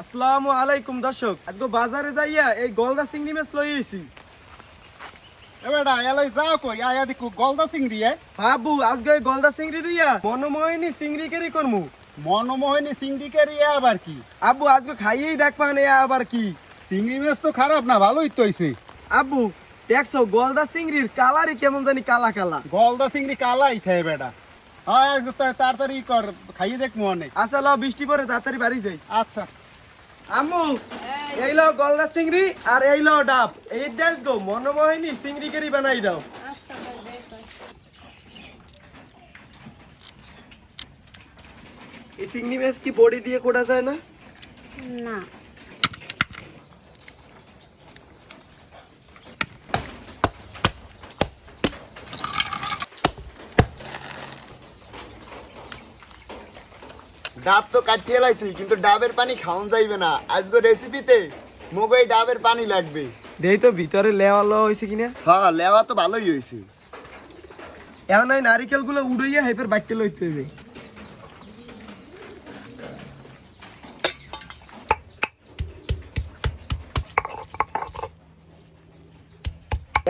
আসসালামু আলাইকুম দর্শক, আজকে বাজারে যাইয়া এই গলদা চিংড়ি মাছ লই আইছি। এবারে এলাই যাও কই আয়া দেখো গলদা চিংড়ি বাবু আজকে এই গলদা চিংড়ি দিয়া মনোমোহিনী চিংড়ি কেরি করমু। মনমোহিনী চিংড়ি কেরি আবার কি আব্বু আজকে খাইয়েই দেখবান এ আবার কি। চিংড়ি মাছ তো খারাপ না, ভালোই তো হইছে। আব্বু দেখছো গলদা চিংড়ির কালারই কেমন জানি কালা কালা। গলদা চিংড়ি কালাই থাকে বেটা। হয় আজকে তাড়াতাড়ি কর, খাইয়ে দেখ মনে। আচ্ছা ল, বৃষ্টি পরে তাড়াতাড়ি বাড়ি যাই। আচ্ছা আম্মু এই লো গলদা চিংড়ি আর এই লো ডাব, এই দেশ গো মনোমোহিনী চিংড়ি কেরি বানাই দাও। এই চিংড়ি মাছ কি বড়ি দিয়ে কোটা যায় না? না, ডাব তো কাটিয়ে লাইছি, কিন্তু ডাবের পানি খাওয়ান যাইবে না। আজকে রেসিপিতে মোগই ডাবের পানি লাগবে। দেই তো ভিতরে লেওয়া লো হয়েছে কিনা। হ্যাঁ, লেওয়া তো ভালোই হয়েছে। এখন ওই নারিকেল গুলো উড়াইয়া হাইপের বাড়তে লইতে হইবে।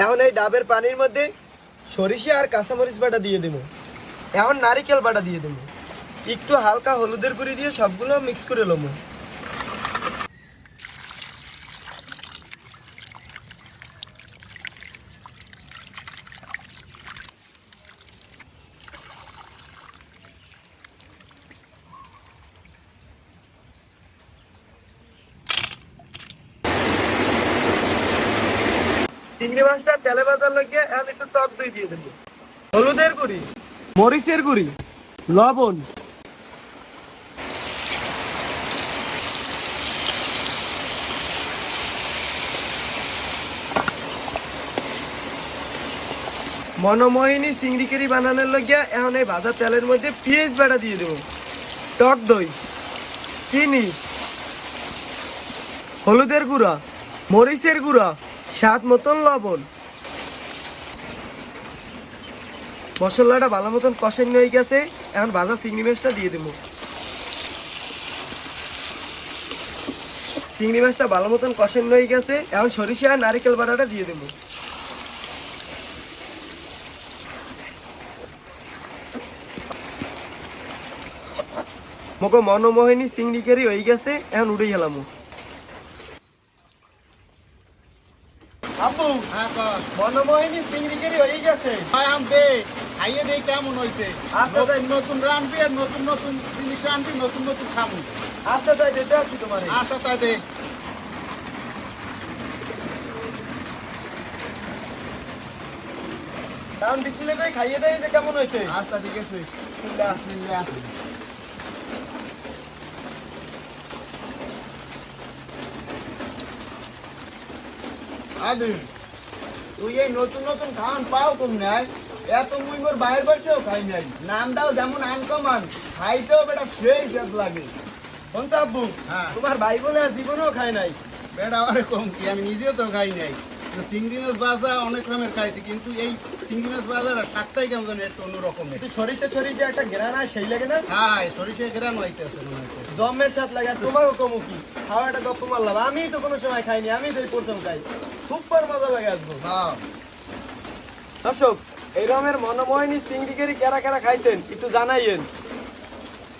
এখন এই ডাবের পানির মধ্যে সরিষা আর কাঁচামরিচ বাটা দিয়ে দেবো। এখন নারিকেল বাটা দিয়ে দেবো, একটু হালকা হলুদের গুঁড়ি দিয়ে সবগুলো মিক্স করে লমো। চিংড়ি মাছটা তেলে ভাজার লাগিয়ে এখন একটু টক দই দিয়ে দেবো, হলুদের গুঁড়ি, মরিচের গুঁড়ি, লবণ, মনোমোহিনী চিংড়ি কেরি বানানোর লাগিয়া এখন এই ভাজা তেলের মধ্যে পেঁয়াজ বাটা দিয়ে দেবো, টক দই, চিনি, হলুদের গুঁড়া, মরিচের গুঁড়া, স্বাদ মতন লবণ। মশলাটা ভালো মতন কষানো হয়ে গেছে, এখন ভাজা চিংড়ি মাছটা দিয়ে দেবো। চিংড়ি মাছটা ভালো মতন কষানো হয়ে গেছে, এখন সরিষা আর নারিকেল বাটাটা দিয়ে দেবো। মগো মনোমোহিনী চিংড়ি কারি হয়ে গেছে, এখন উড়ে গেলাম। আব্বু হ্যাঁ কর। মনোমোহিনী চিংড়ি কারি হয়ে গেছে। হয় আম দে, খাইয়ে দেই কেমন হইছে। আচ্ছা, তাই। নতুন নতুন রানবি আর নতুন নতুন জিনিস রানবি, নতুন নতুন খাবো। আচ্ছা তাই দিতে আছি তোমার। আচ্ছা তাই দে। এখন বিসমিল্লাহ করে খাইয়ে দেয় যে কেমন হয়েছে। আচ্ছা ঠিক আছে। বিসমিল্লাহ। বিসমিল্লাহ। আদি তুই এই নতুন নতুন খাওয়ান পাও কম নাই, এত মুই মোর বাইরের বসেও খাই নাই। নাম দাও যেমন আনকমান, খাইতেও বেটা সেই স্বাদ লাগে। শুনছো আব্বু, হ্যাঁ। তোমার ভাই বোনে আর জীবনেও খায় নাই। বেটা আরে কম কি, আমি নিজেও তো খাই নাই। তো চিংড়ি মাছ ভাজা অনেক রকমের খাইছি, কিন্তু এই চিংড়ি মাছ ভাজাটা স্বাদটাই কেমন জানি একটু অন্যরকমের। একটু সরিষা সরিষা একটা ঘেরানা সেই লাগে না, হ্যাঁ, সরিষা গ্রাম হইতেছে মনে হচ্ছে। জমের সাথ লাগে। আর তোমারও কমু কি, খাওয়াটা গপ্প মারলাম। আমি তো কোনো সময় খাইনি, আমি তো এই প্রথম খাই। সুপার মজা লাগে আসবো। হ্যাঁ। দর্শক, এই রকমের মনোমোহিনী চিংড়ি কারি কারা কারা খাইছেন একটু জানাইয়েন।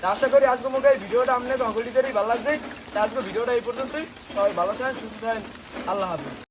তা আশা করি আজকে মুখে এই ভিডিওটা আপনাদের সকলেরই ভালো লাগছে। তা আজকে ভিডিওটা এই পর্যন্তই। সবাই ভালো থাকেন, সুস্থ থাকেন। আল্লাহ হাফেজ।